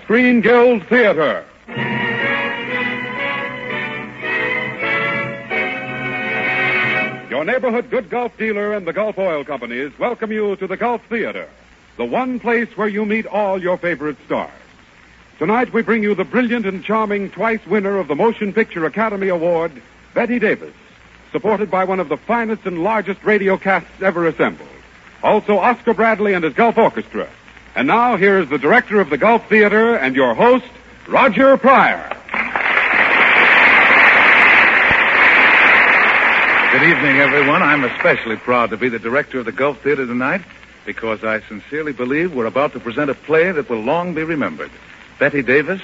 Screen Guild Theater. Your neighborhood good golf dealer and the Gulf Oil Companies welcome you to the Gulf Theater, the one place where you meet all your favorite stars. Tonight we bring you the brilliant and charming twice winner of the Motion Picture Academy Award, Bette Davis, supported by one of the finest and largest radio casts ever assembled. Also Oscar Bradley and his Gulf Orchestra. And now here's the director of the Gulf Theater and your host, Roger Pryor. Good evening, everyone. I'm especially proud to be the director of the Gulf Theater tonight because I sincerely believe we're about to present a play that will long be remembered. Bette Davis,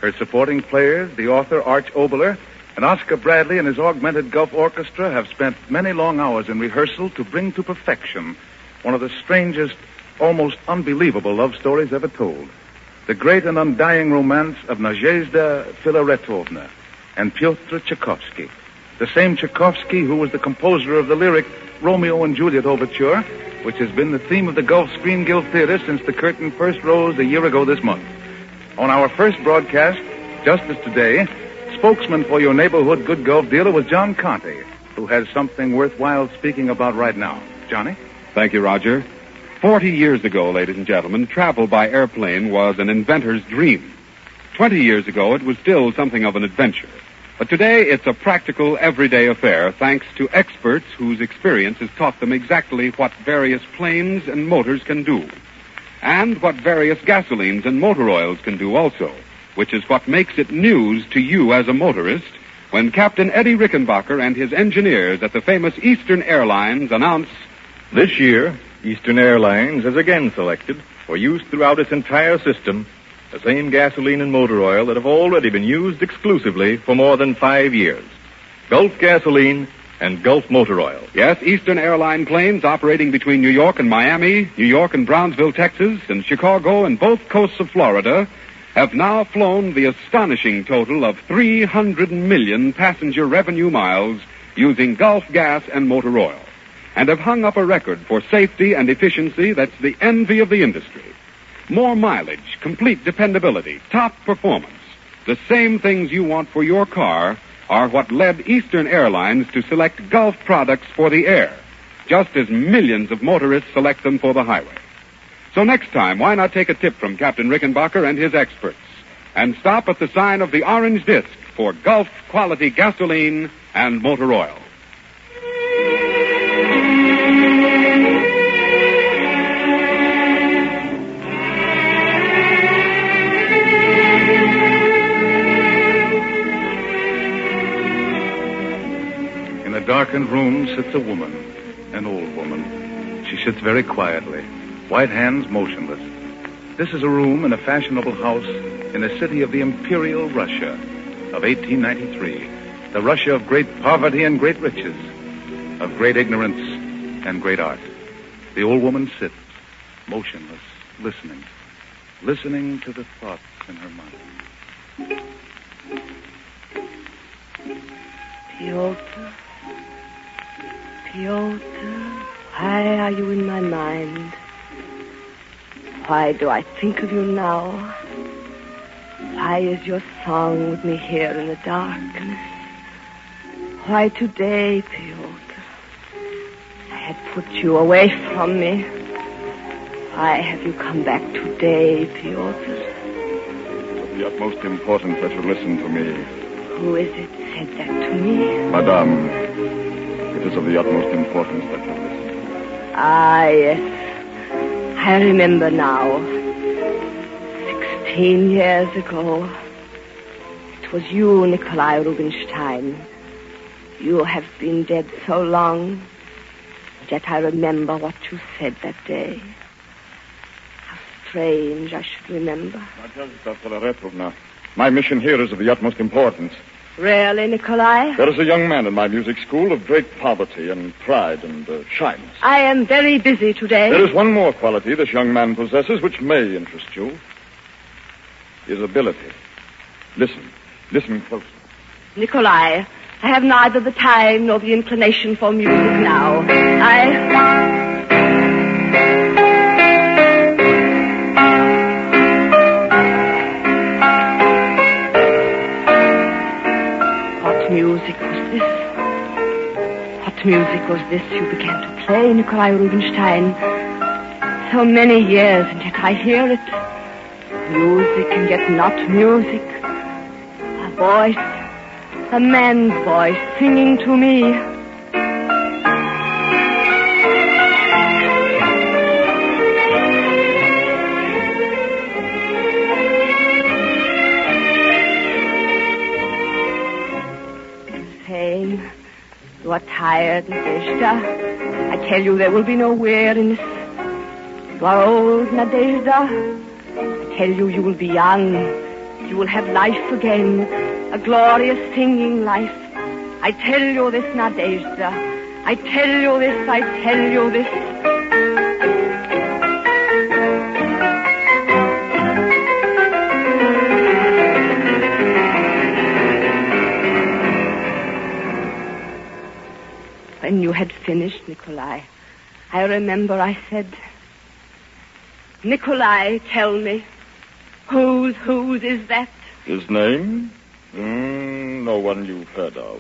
her supporting players, the author Arch Oboler, and Oscar Bradley and his augmented Gulf Orchestra have spent many long hours in rehearsal to bring to perfection one of the strangest, almost unbelievable love stories ever told. The great and undying romance of Nadezhda Filaretovna and Pyotr Tchaikovsky. The same Tchaikovsky who was the composer of the lyric Romeo and Juliet Overture, which has been the theme of the Gulf Screen Guild Theater since the curtain first rose a year ago this month. On our first broadcast, just as today, spokesman for your neighborhood good Gulf dealer was John Conte, who has something worthwhile speaking about right now. Johnny? Thank you, Roger. 40 years ago, ladies and gentlemen, travel by airplane was an inventor's dream. 20 years ago, it was still something of an adventure. But today, it's a practical, everyday affair, thanks to experts whose experience has taught them exactly what various planes and motors can do. And what various gasolines and motor oils can do also, which is what makes it news to you as a motorist when Captain Eddie Rickenbacker and his engineers at the famous Eastern Airlines announce, "This year, Eastern Airlines has again selected, for use throughout its entire system, the same gasoline and motor oil that have already been used exclusively for more than 5 years. Gulf gasoline and Gulf motor oil." Yes, Eastern Airline planes operating between New York and Miami, New York and Brownsville, Texas, and Chicago and both coasts of Florida have now flown the astonishing total of 300 million passenger revenue miles using Gulf gas and motor oil, and have hung up a record for safety and efficiency that's the envy of the industry. More mileage, complete dependability, top performance. The same things you want for your car are what led Eastern Airlines to select Gulf products for the air, just as millions of motorists select them for the highway. So next time, why not take a tip from Captain Rickenbacker and his experts and stop at the sign of the orange disc for Gulf quality gasoline and motor oil. In a darkened room sits a woman, an old woman. She sits very quietly, white hands motionless. This is a room in a fashionable house in the city of the Imperial Russia of 1893. The Russia of great poverty and great riches, of great ignorance and great art. The old woman sits, motionless, listening to the thoughts in her mind. Pyotr, why are you in my mind? Why do I think of you now? Why is your song with me here in the darkness? Why today, Pyotr? I had put you away from me. Why have you come back today, Pyotr? It's of the utmost importance that you listen to me. Who is it said that to me? Madame, it is of the utmost importance that you listen. Ah, yes. I remember now. 16 years ago. It was you, Nikolai Rubinstein. You have been dead so long, yet I remember what you said that day. How strange I should remember. Nadezhda Filaretovna, my mission here is of the utmost importance. Really, Nikolai? There is a young man in my music school of great poverty and pride and shyness. I am very busy today. There is one more quality this young man possesses which may interest you. His ability. Listen closely. Nikolai, I have neither the time nor the inclination for music now. What music was this? What music was this you began to play, Nikolai Rubinstein? So many years, and yet I hear it. Music and yet not music. A voice, a man's voice singing to me. Saying, you are tired, Nadezhda. I tell you there will be no weariness. You are old, Nadezhda. I tell you, you will be young. You will have life again. A glorious singing life. I tell you this, Nadezhda. I tell you this, I tell you this. When you had finished, Nikolai, I remember I said, Nikolai, tell me, whose is that? His name? No one you've heard of.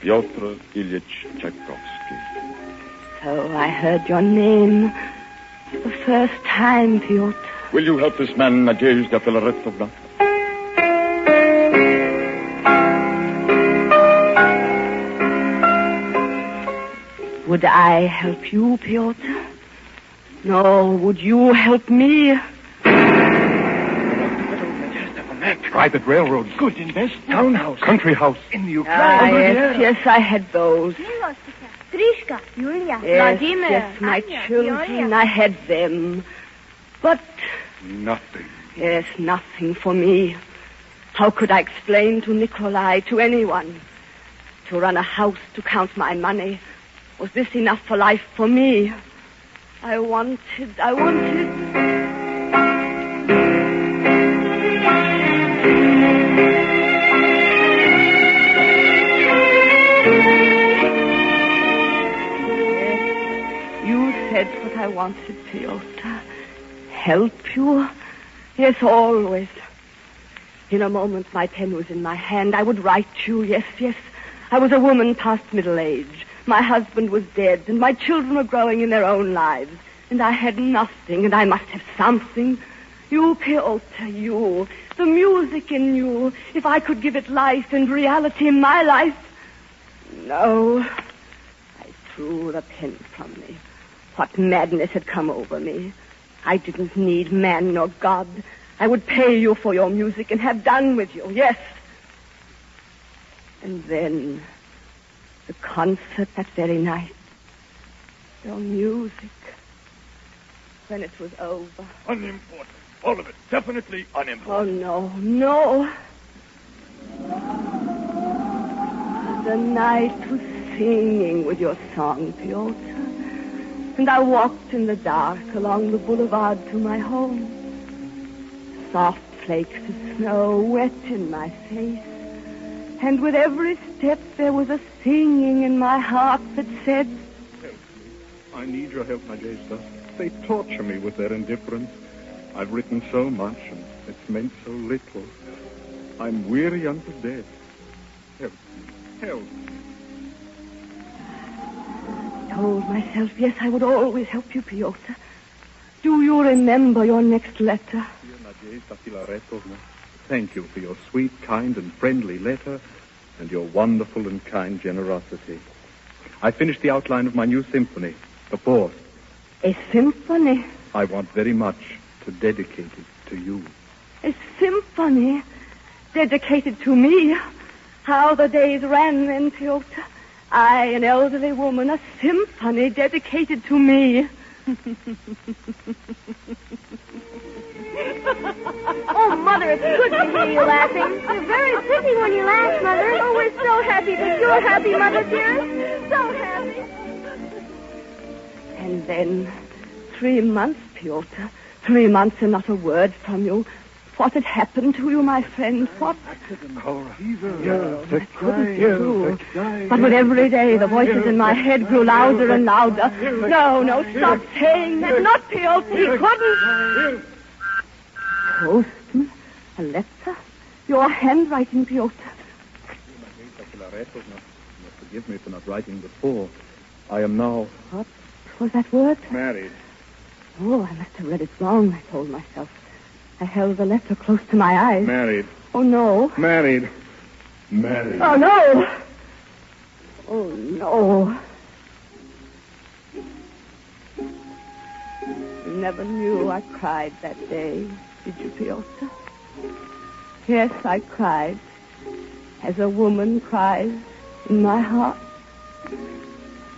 Pyotr Ilyich Tchaikovsky. So I heard your name for the first time, Pyotr. Will you help this man, Nadezhda Filaretovna? Would I help you, Pyotr? No, would you help me? Private railroads. Good investment. Townhouse. Country house. In the Ukraine. Yes, I had those. Trishka, Yulia, Yes, Vladimir, yes, my Anya, children, Fioria. I had them. But, Nothing. yes, nothing for me. How could I explain to Nikolai, to anyone? To run a house, to count my money. Was this enough for life for me? I wanted... You said what I wanted, Pyotr. Help you? Yes, always. In a moment, my pen was in my hand. I would write you, yes. I was a woman past middle age. My husband was dead, and my children were growing in their own lives. And I had nothing, and I must have something. You, Pyotr, you. The music in you. If I could give it life and reality in my life. No. I threw the pen from me. What madness had come over me. I didn't need man nor God. I would pay you for your music and have done with you, yes. And then, the concert that very night. Your music. When it was over. Unimportant. All of it. Definitely unimportant. Oh, no. The night was singing with your song, Pyotr. And I walked in the dark along the boulevard to my home. Soft flakes of snow wet in my face. And with every step there was a singing in my heart that said, Help me. I need your help, Nadezhda. They torture me with their indifference. I've written so much, and it's meant so little. I'm weary unto death. Help me. Help me. I told myself, yes, I would always help you, Pyotr. Do you remember your next letter? Dear Nadezhda Filaretovna, thank you for your sweet, kind, and friendly letter, and your wonderful and kind generosity. I finished the outline of my new symphony, The Fourth. A symphony? I want very much to dedicate it to you. A symphony dedicated to me? How the days ran then, Pyotr. I, an elderly woman, a symphony dedicated to me. Oh, Mother, it's good to hear you laughing. You're very pretty when you laugh, Mother. Oh, we're so happy that you're happy, Mother, dearest. So happy. And then 3 months, Pyotr. 3 months and not a word from you. What had happened to you, my friend? What? That couldn't be true. But with every day, the voices in my head grew louder and louder. No, stop saying that. Not Pyotr. He couldn't. Postman? A letter? Your handwriting, Pyotr. Loretto must forgive me for not writing before. I am now... What was that word? Married. Oh, I must have read it wrong, I told myself. I held the letter close to my eyes. Married. Oh, no. Married. Married. Oh, no. Oh, no. You never knew I cried that day, did you, Piotr? Yes, I cried, as a woman cries in my heart.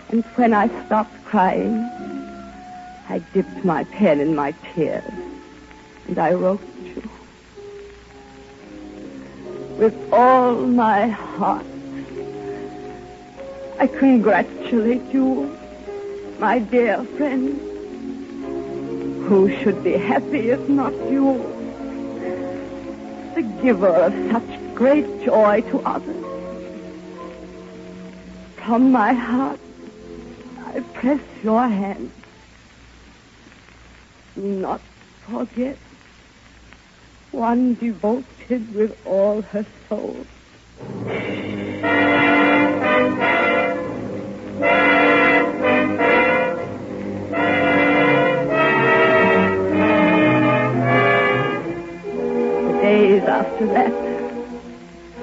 And when I stopped crying, I dipped my pen in my tears, and I wrote you. With all my heart, I congratulate you, my dear friend. Who should be happy if not you? The giver of such great joy to others. From my heart, I press your hand. Do not forget one devoted with all her soul. The days after that,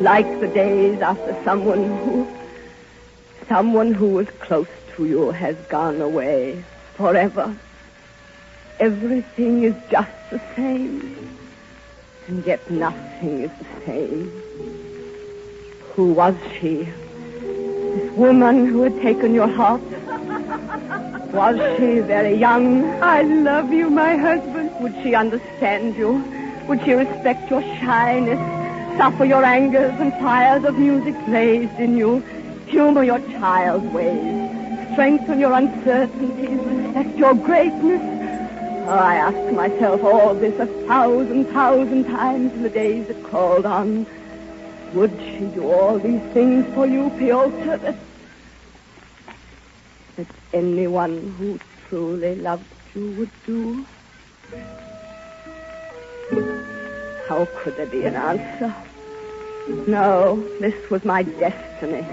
like the days after someone who was close to you has gone away forever. Everything is just the same, and yet nothing is the same. Who was she? This woman who had taken your heart? Was she very young? I love you, my husband. Would she understand you? Would she respect your shyness, suffer your angers and fires of music blazed in you, humor your child's ways, strengthen your uncertainties, respect your greatness? Oh, I asked myself all this 1,000 times in the days that crawled on. Would she do all these things for you, Piotr, that anyone who truly loved you would do? How could there be an answer? No, this was my destiny.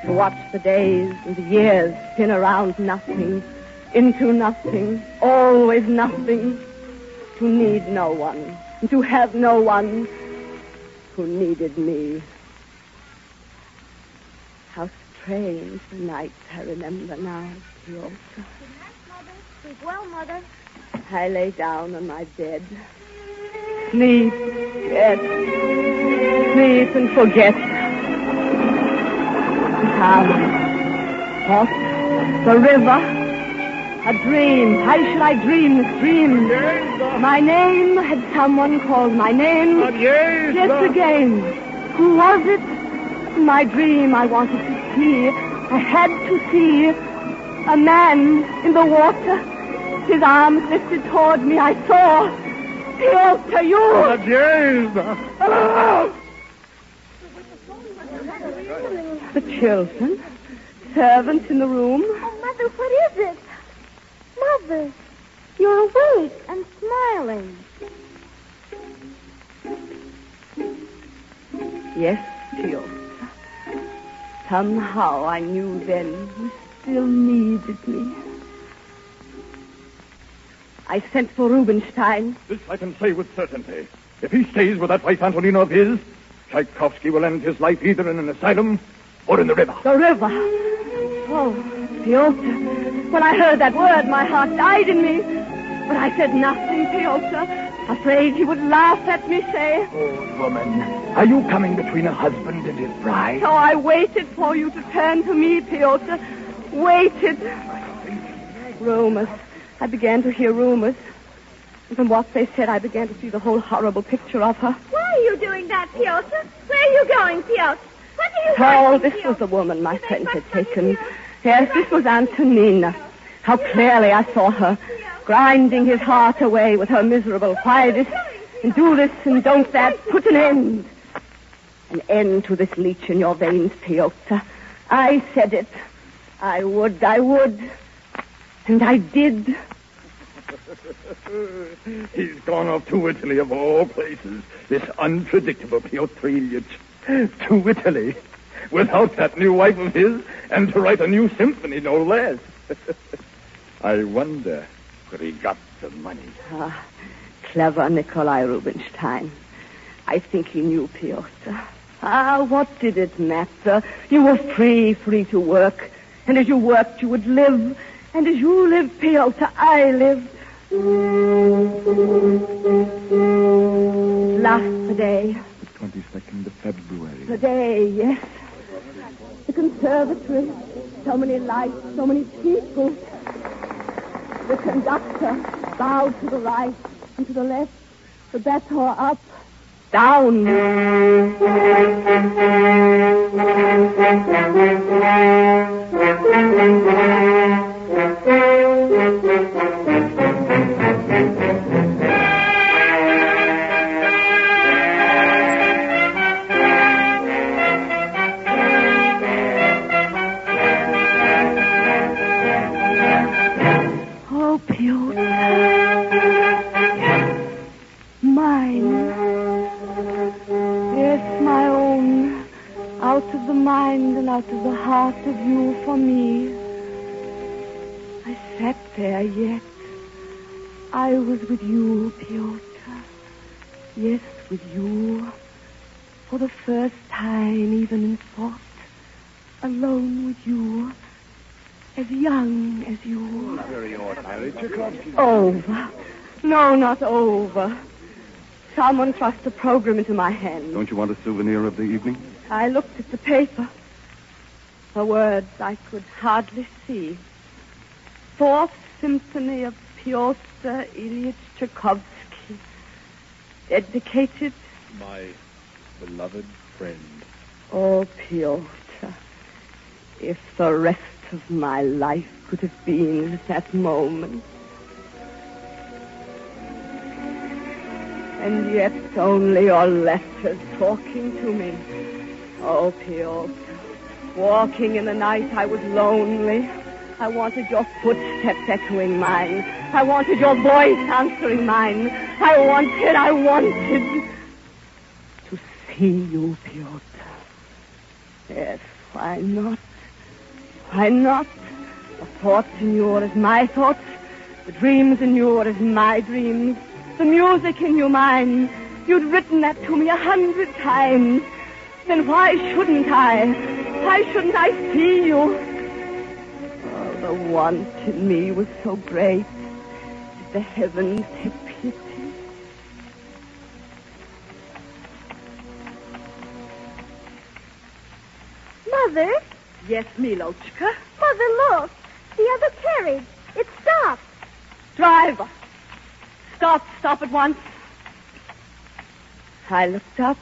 To watch the days and the years spin around nothing, into nothing, always nothing. To need no one, and to have no one who needed me. How strange the nights I remember now, Piotr. Good night, Mother. Sleep well, Mother. I lay down on my bed. Sleep, yes. Sleep and forget. What? The river? A dream. Why should I dream this dream? My name? Had someone called my name? Yes, again. Who was it? In my dream I wanted to see. I had to see a man in the water. His arms lifted toward me. I saw. Piotr, you! The children? Servants in the room? Oh, Mother, what is it? Mother, you're awake and smiling. Yes, Piotr. Somehow I knew then you still needed me. I sent for Rubinstein. This I can say with certainty. If he stays with that wife Antonina of his, Tchaikovsky will end his life either in an asylum or in the river. The river? Oh, Piotr, when I heard that word, my heart died in me. But I said nothing, Piotr, afraid he would laugh at me, say. Old woman, are you coming between a husband and his bride? So I waited for you to turn to me, Piotr. Waited. Rumors. I began to hear rumors. And from what they said, I began to see the whole horrible picture of her. Why are you doing that, Piotr? Where are you going, Piotr? What are you Oh, doing, this was the woman my friend had taken. Yes, this was Antonina. How clearly I saw her, grinding his heart away with her miserable, why this, and do this, and don't that, put an end to this leech in your veins, Piotr. I said it. I would, and I did. He's gone off to Italy, of all places. This unpredictable Piotr Ilyich. To Italy. without that new wife of his, and to write a new symphony, no less. I wonder where he got the money. Ah, clever Nikolai Rubinstein. I think he knew, Piotr. Ah, what did it matter? You were free to work. And as you worked, you would live. And as you lived, Piotr, I lived. Last the day. The 22nd of February. The day, yes. The conservatory. So many lights, so many people. The conductor bowed to the right and to the left. The battle up, down. Oh, Piotr. Mine. Yes, my own. Out of the mind and out of the heart of you for me. I sat there yet. I was with you, Piotr. Yes, with you. For the first time, even in thought. Alone with you. As young as you. Very ordinary, Tchaikovsky. Over. No, not over. Someone thrust a program into my hand. Don't you want a souvenir of the evening? I looked at the paper. The words I could hardly see. Fourth Symphony of Pyotr Ilyich Tchaikovsky. Dedicated... My beloved friend. Oh, Piotr. If the rest of my life could have been at that moment. And yet only your letters talking to me. Oh, Piotr. Walking in the night, I was lonely. I wanted your footsteps echoing mine. I wanted your voice answering mine. I wanted to see you, Piotr. Yes, why not? Why not? The thoughts in you are as my thoughts. The dreams in you are as my dreams. The music in you mine. You'd written that to me 100 times. Then why shouldn't I? Why shouldn't I see you? Oh, the want in me was so great. Did the heavens have pity? Mother? Yes, Milochka. Mother, look. The other carriage. It stopped. Driver. Stop at once. I looked up.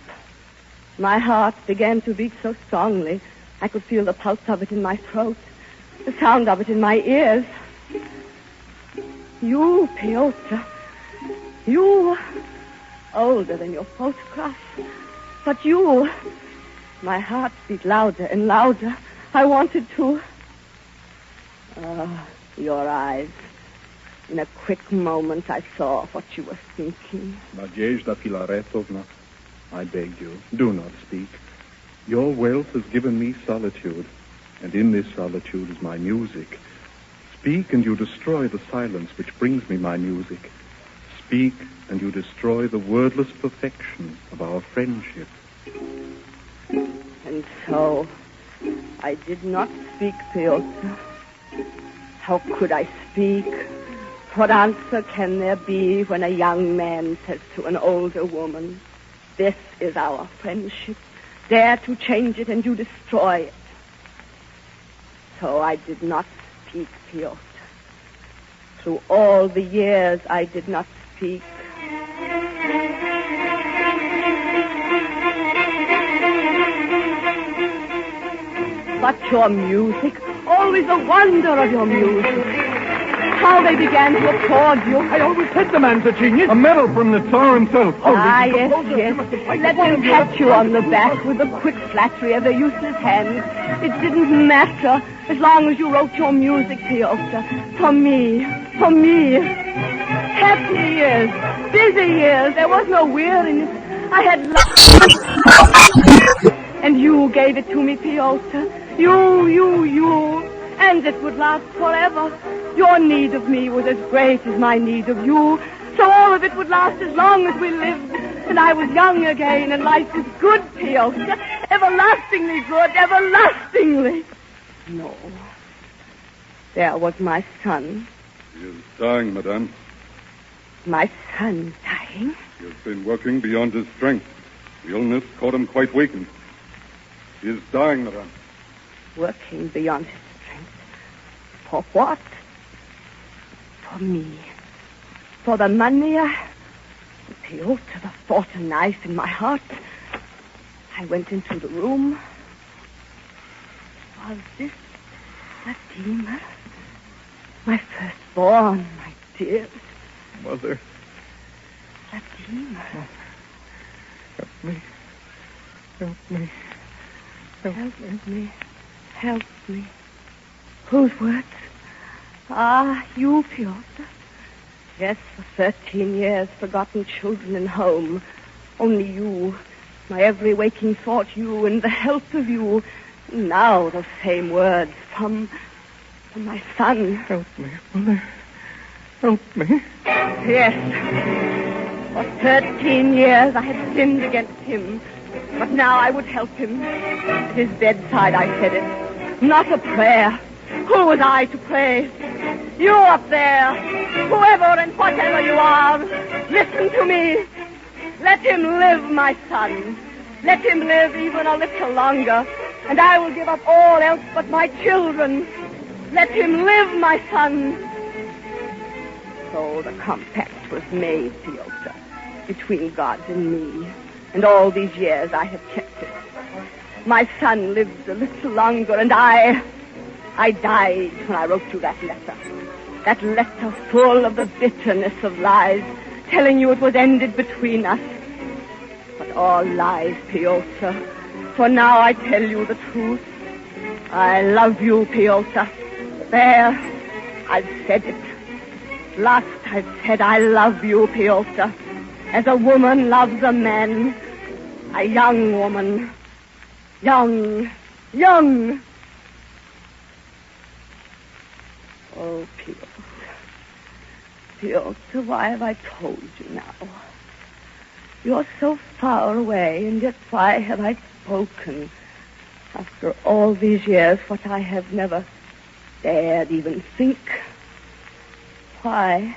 My heart began to beat so strongly, I could feel the pulse of it in my throat, the sound of it in my ears. You, Piotr. You, older than your photograph. But you. My heart beat louder and louder. I wanted to... your eyes. In a quick moment, I saw what you were thinking. Nadezhda Filaretovna, I beg you, do not speak. Your wealth has given me solitude, and in this solitude is my music. Speak, and you destroy the silence which brings me my music. Speak, and you destroy the wordless perfection of our friendship. And so, I did not speak, Piotr. How could I speak? What answer can there be when a young man says to an older woman, "This is our friendship. Dare to change it and you destroy it." So I did not speak, Piotr. Through all the years, I did not speak. But your music, always a wonder of your music. How they began to applaud you. I always said the man's a genius. A medal from the Tsar himself. Yes. Let them pat you on the back with the quick flattery of their useless hands. It didn't matter as long as you wrote your music, Piotr. For me. Happy years, busy years. There was no weariness. I had love. And you gave it to me, Piotr. You. And it would last forever. Your need of me was as great as my need of you. So all of it would last as long as we lived. And I was young again, and life was good, Piotr. Everlastingly good, everlastingly. No. There was my son. He is dying, madame. My son dying? He has been working beyond his strength. The illness caught him quite weakened. He is dying, madame. Working beyond his strength. For what? For me. For the money Piotr, the thought a knife in my heart. I went into the room. Was this Vladimir? My firstborn, my dear. Mother. Vladimir. Help me. Help me. Help me. Help me. Whose words? Ah, you, Piotr. Yes, for 13 years, forgotten children and home. Only you, my every waking thought, you, and the help of you. Now those same words from my son. Help me, Mother. Help me. Yes. For 13 years I had sinned against him. But now I would help him. At his bedside I said it. Not a prayer. Who was I to pray? You up there, whoever and whatever you are, listen to me. Let him live, my son. Let him live even a little longer, and I will give up all else but my children. Let him live, my son. So the compact was made, Piotr, between God and me, and all these years I have kept it. My son lived a little longer, and I died when I wrote you that letter. That letter full of the bitterness of lies, telling you it was ended between us. But all lies, Piotr. For now I tell you the truth. I love you, Piotr. There, I've said it. Last I've said I love you, Piotr. As a woman loves a man. A young woman. Young. Oh, Piotr. Piotr, why have I told you now? You're so far away, and yet why have I spoken? After all these years, what I have never dared even think. Why?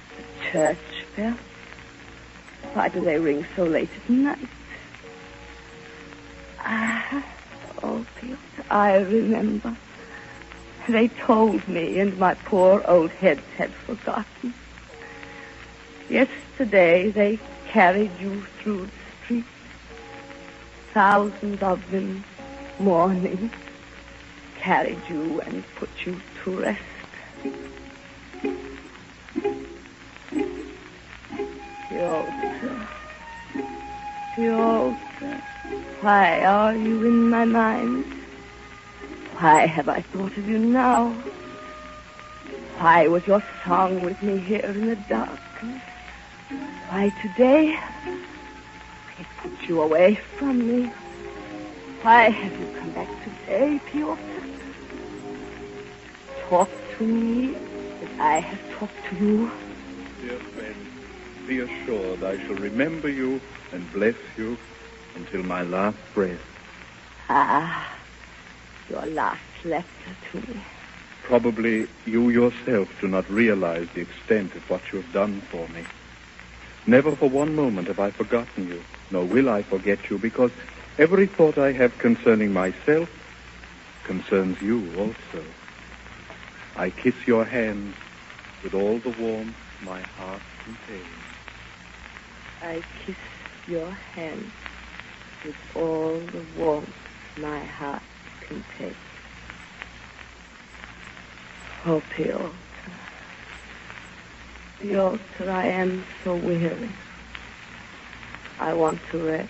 The church bells? Why do they ring so late at night? Oh, Piotr, I remember. They told me, and my poor old heads had forgotten. Yesterday they carried you through the streets. Thousands of them, mourning, carried you and put you to rest. Piotr, why are you in my mind? Why have I thought of you now? Why was your song with me here in the darkness? Why today? I put you away from me. Why have you come back today, Piotr? Talk to me as I have talked to you. Dear friend, be assured I shall remember you and bless you until my last breath. Ah, your last letter to me. Probably you yourself do not realize the extent of what you have done for me. Never for one moment have I forgotten you, nor will I forget you, because every thought I have concerning myself concerns you also. I kiss your hand with all the warmth my heart contains. I kiss your hand with all the warmth my heart contains. Oh, Piotr. Piotr, I am so weary. I want to rest.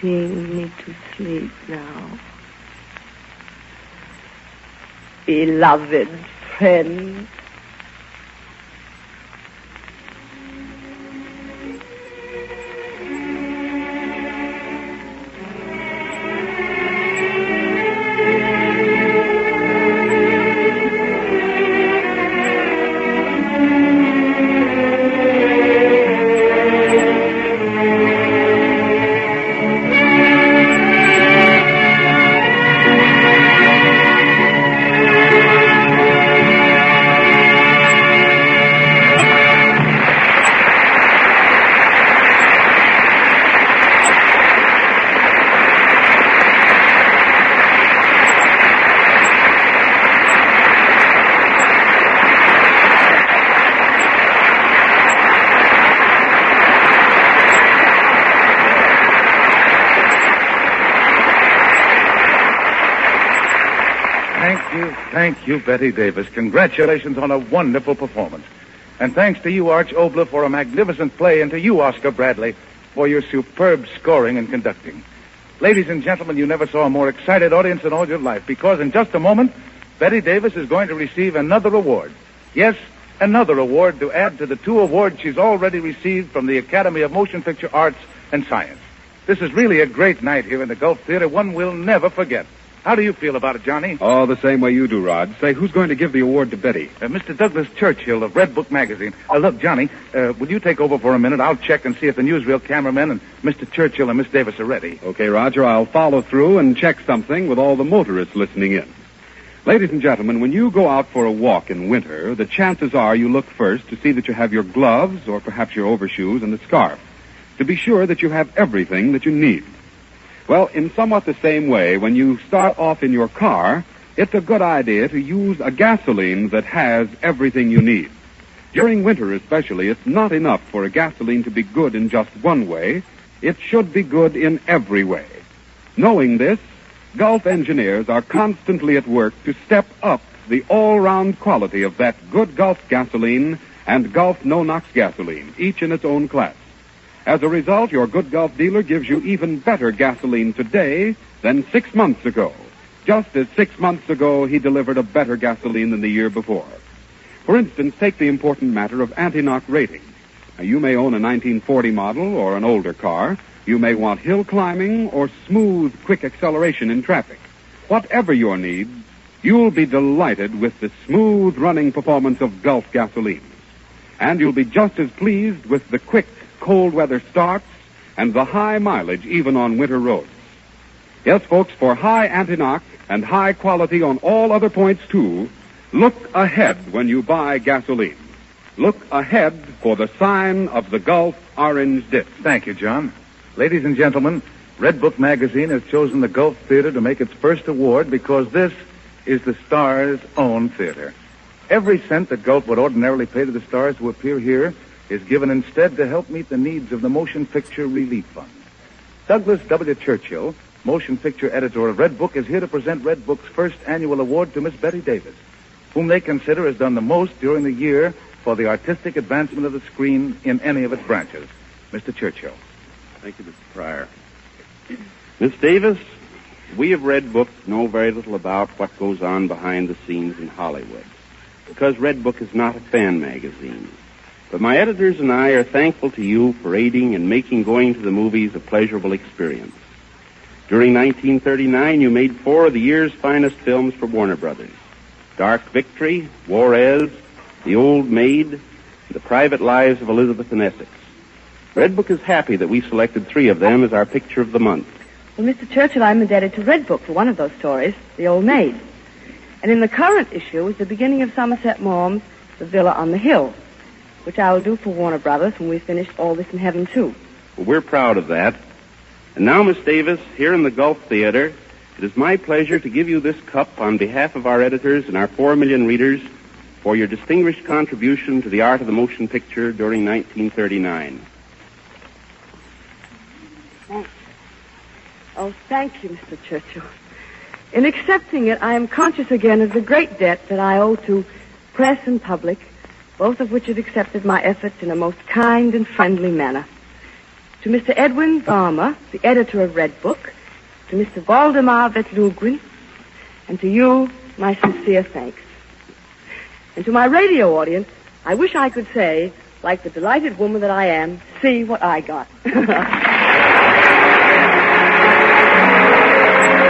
Sing me to sleep now. Beloved friend. Thank you, Bette Davis. Congratulations on a wonderful performance. And thanks to you, Arch Obler, for a magnificent play, and to you, Oscar Bradley, for your superb scoring and conducting. Ladies and gentlemen, you never saw a more excited audience in all your life, because in just a moment, Bette Davis is going to receive another award. Yes, another award to add to the 2 awards she's already received from the Academy of Motion Picture Arts and Science. This is really a great night here in the Gulf Theater, one we'll never forget. How do you feel about it, Johnny? Oh, the same way you do, Rod. Say, who's going to give the award to Betty? Mr. Douglas Churchill of Red Book Magazine. Look, Johnny, will you take over for a minute? I'll check and see if the newsreel cameramen and Mr. Churchill and Miss Davis are ready. Okay, Roger, I'll follow through and check something with all the motorists listening in. Ladies and gentlemen, when you go out for a walk in winter, the chances are you look first to see that you have your gloves or perhaps your overshoes and a scarf, to be sure that you have everything that you need. Well, in somewhat the same way, when you start off in your car, it's a good idea to use a gasoline that has everything you need. During winter especially, it's not enough for a gasoline to be good in just one way. It should be good in every way. Knowing this, Gulf engineers are constantly at work to step up the all-round quality of that good Gulf gasoline and Gulf no-NOx gasoline, each in its own class. As a result, your good Gulf dealer gives you even better gasoline today than 6 months ago, just as 6 months ago he delivered a better gasoline than the year before. For instance, take the important matter of anti-knock rating. Now, you may own a 1940 model or an older car. You may want hill climbing or smooth, quick acceleration in traffic. Whatever your needs, you'll be delighted with the smooth running performance of Gulf gasolines. And you'll be just as pleased with the quick, cold weather starts and the high mileage even on winter roads. Yes, folks, for high anti-knock and high quality on all other points, too, look ahead when you buy gasoline. Look ahead for the sign of the Gulf orange disc. Thank you, John. Ladies and gentlemen, Red Book Magazine has chosen the Gulf Theater to make its first award because this is the Star's own theater. Every cent that Gulf would ordinarily pay to the stars to appear here is given instead to help meet the needs of the Motion Picture Relief Fund. Douglas W. Churchill, motion picture editor of Red Book, is here to present Red Book's first annual award to Miss Bette Davis, whom they consider has done the most during the year for the artistic advancement of the screen in any of its branches. Mr. Churchill. Thank you, Mr. Pryor. Miss Davis, we of Red Book know very little about what goes on behind the scenes in Hollywood, because Red Book is not a fan magazine. But my editors and I are thankful to you for aiding and making going to the movies a pleasurable experience. During 1939, you made 4 of the year's finest films for Warner Brothers: Dark Victory, Juarez, The Old Maid, and The Private Lives of Elizabeth and Essex. Red Book is happy that we selected 3 of them as our picture of the month. Well, Mr. Churchill, I'm indebted to Red Book for one of those stories, The Old Maid. And in the current issue is the beginning of Somerset Maugham's The Villa on the Hill, which I will do for Warner Brothers when we've finished All This in Heaven, too. Well, we're proud of that. And now, Miss Davis, here in the Gulf Theater, it is my pleasure to give you this cup on behalf of our editors and our 4 million readers for your distinguished contribution to the art of the motion picture during 1939. Thanks. Oh, thank you, Mr. Churchill. In accepting it, I am conscious again of the great debt that I owe to press and public, both of which have accepted my efforts in a most kind and friendly manner. To Mr. Edwin Varma, the editor of Red Book, to Mr. Valdemar Vetlugrin, and to you, my sincere thanks. And to my radio audience, I wish I could say, like the delighted woman that I am, see what I got.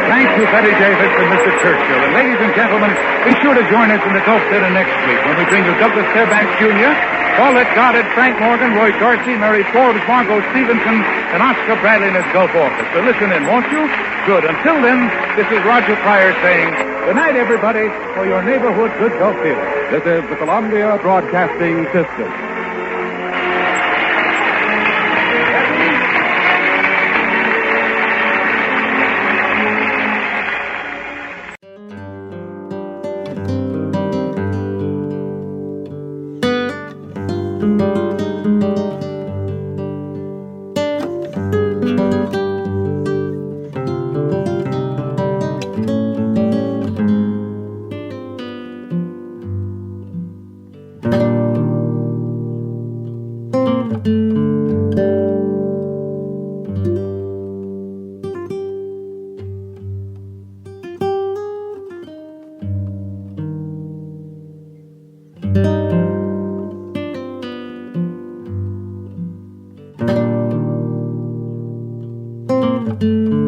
Thank you, Bette Davis and Mr. Churchill. And ladies and gentlemen, be sure to join us in the Gulf Theater next week when we bring you Douglas Fairbanks Jr., Paulette Goddard, Frank Morgan, Roy Dorsey, Mary Forbes, Margot Stevenson, and Oscar Bradley and his Gulf Orchestra. Listen in, won't you? Good. Until then, this is Roger Pryor saying, good night, everybody, for your neighborhood good Gulf Theater. This is the Columbia Broadcasting System. Thank you.